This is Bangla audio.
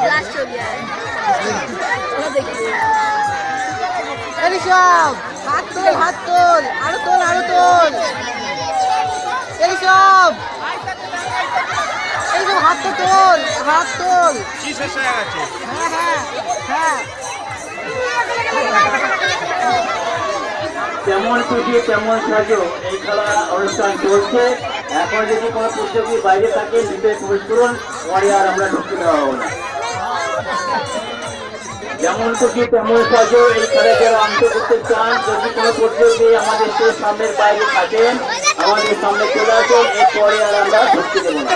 ब्लास्ट हो गया है। हाथ तोल आरो तोल हाथ तोल কি শেষ হয়ে গেছে? হ্যাঁ যেমন খুশি তেমন সাজো এই খেলা অনুষ্ঠান চলছে। এখন যদি কোনো প্রতিযোগী বাইরে থাকে ভিতরে প্রবেশ করুন, পরে আর আমরা ঢুকতে দেওয়া হবো না। যেমন খুশি তেমন সাজো এই খেলা যারা অংশ করতে চান, যদি কোনো প্রতিযোগী আমাদের সামনের বাইরে থাকেন আমাদের সামনে চলে আসেন, এরপরে আর আমরা ঢুকতে দেবো না।